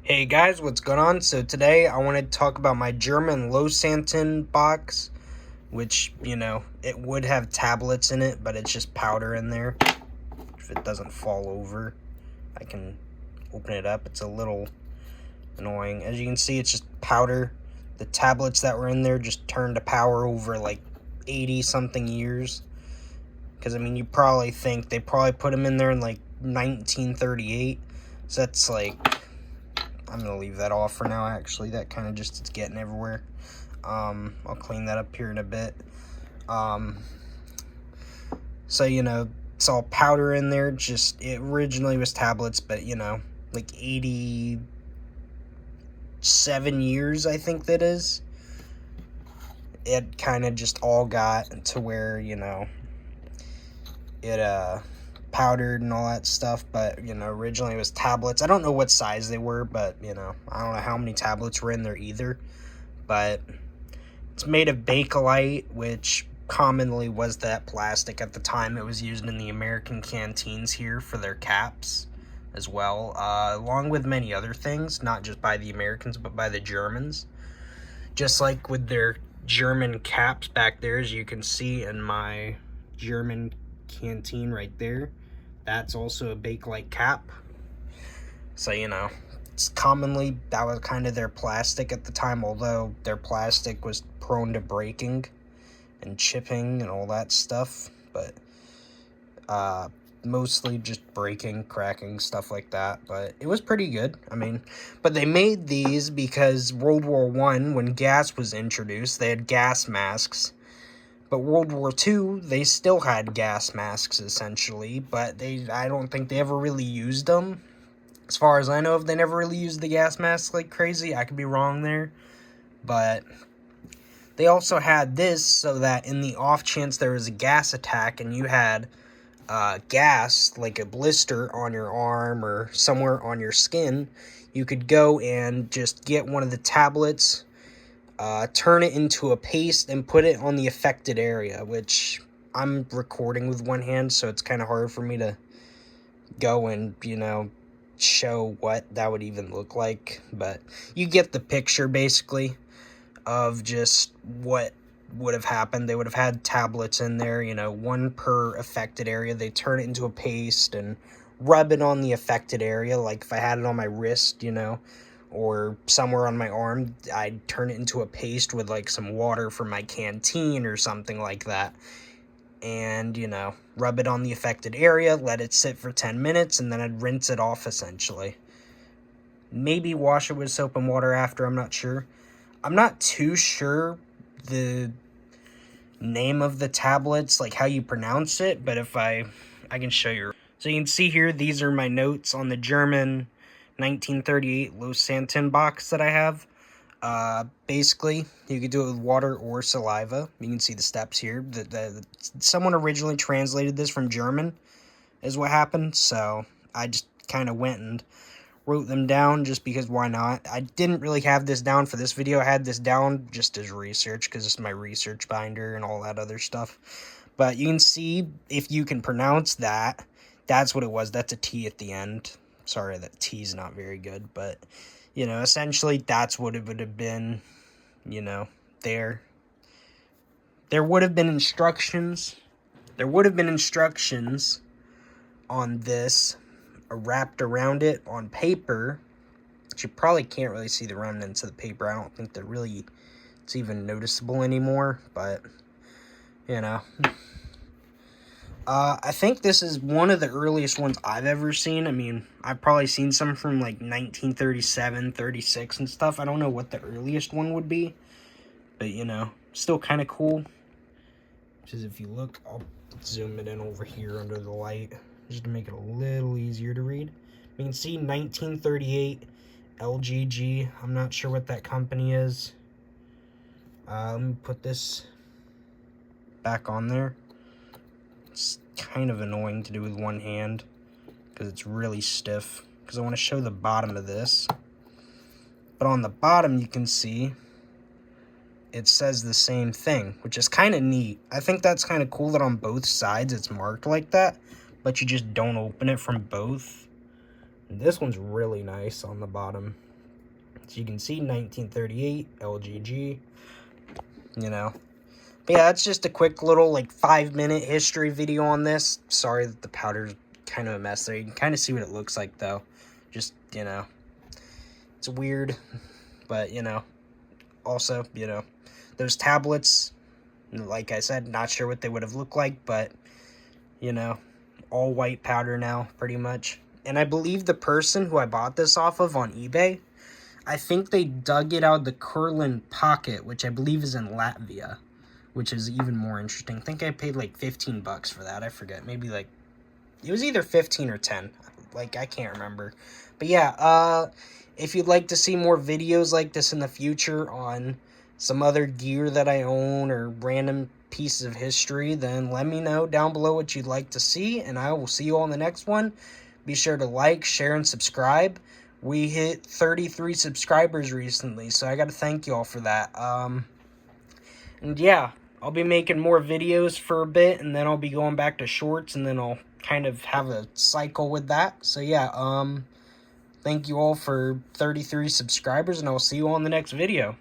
Hey guys, what's going on? So today I want to talk about my German Losantin box, which, it would have tablets in it, but it's just powder in there. If it doesn't fall over, I can open it up. It's a little annoying. As you can see, it's just powder. The tablets that were in there just turned to power over like 80 something years. Because, you probably think they probably put them in there in like 1938. So that's like, I'm going to leave that off for now, actually. That kind of just, it's getting everywhere. I'll clean that up here in a bit. So, it's all powder in there. It originally was tablets, but, like 87 years, I think that is. It kind of just all got to where, it, powdered and all that stuff, but originally it was tablets. I don't know what size they were, but I don't know how many tablets were in there either. But it's made of Bakelite, which commonly was that plastic at the time. It was used in the American canteens here for their caps as well, along with many other things, not just by the Americans but by the Germans. Just like with their German caps back there, as you can see in my German canteen right there, that's also a Bakelite cap. So, it's commonly, that was kind of their plastic at the time, although their plastic was prone to breaking and chipping and all that stuff. But, mostly just breaking, cracking, stuff like that. But it was pretty good. But they made these because World War I, when gas was introduced, they had gas masks. But World War II, they still had gas masks, essentially, but I don't think they ever really used them. As far as I know, they never really used the gas masks like crazy. I could be wrong there. But they also had this so that in the off chance there was a gas attack and you had gas, like a blister on your arm or somewhere on your skin, you could go and just get one of the tablets, turn it into a paste, and put it on the affected area, which I'm recording with one hand, so it's kind of hard for me to go and, show what that would even look like. But you get the picture, basically, of just what would have happened. They would have had tablets in there, one per affected area. They turn it into a paste and rub it on the affected area. Like if I had it on my wrist, or somewhere on my arm, I'd turn it into a paste with like some water from my canteen or something like that. And, rub it on the affected area, let it sit for 10 minutes, and then I'd rinse it off, essentially. Maybe wash it with soap and water after, I'm not sure. I'm not too sure the name of the tablets, like how you pronounce it, but if I can show you. So you can see here, these are my notes on the German 1938 Losantin box that I have. Basically, you could do it with water or saliva. You can see the steps here. Someone originally translated this from German, is what happened. So I just kind of went and wrote them down just because why not. I didn't really have this down for this video. I had this down just as research because it's my research binder and all that other stuff. But you can see, if you can pronounce that, that's what it was. That's a T at the end. Sorry, that T's not very good, but essentially that's what it would have been, there. There would have been instructions. There would have been instructions on this wrapped around it on paper. But you probably can't really see the remnants of the paper. I don't think it's even noticeable anymore, but, I think this is one of the earliest ones I've ever seen. I've probably seen some from like 1937, 36 and stuff. I don't know what the earliest one would be, but still kind of cool. Because if you look, I'll zoom it in over here under the light just to make it a little easier to read. You can see 1938 LGG. I'm not sure what that company is. Let me put this back on there. It's kind of annoying to do with one hand because it's really stiff, because I want to show the bottom of this. But on the bottom you can see it says the same thing, which is kind of neat. I think that's kind of cool that on both sides it's marked like that, but you just don't open it from both. And this one's really nice on the bottom. So you can see 1938 LGG, you know. But yeah, it's just a quick little like 5-minute history video on this. Sorry that the powder's kind of a mess there. You can kind of see what it looks like though. Just, you know, it's weird, but you know, also, you know, those tablets, like I said, not sure what they would have looked like, but you know, all white powder now pretty much. And I believe the person who I bought this off of on eBay, I think they dug it out of the Kurland pocket, which I believe is in Latvia, which is even more interesting. I think I paid like 15 bucks for that. I forget. Maybe like, it was either 15 or 10. Like, I can't remember. But yeah, if you'd like to see more videos like this in the future on some other gear that I own or random pieces of history, then let me know down below what you'd like to see, and I will see you all in the next one. Be sure to like, share, and subscribe. We hit 33 subscribers recently, so I got to thank you all for that. And yeah, I'll be making more videos for a bit, and then I'll be going back to shorts, and then I'll kind of have a cycle with that. So yeah, thank you all for 33 subscribers, and I'll see you all in the next video.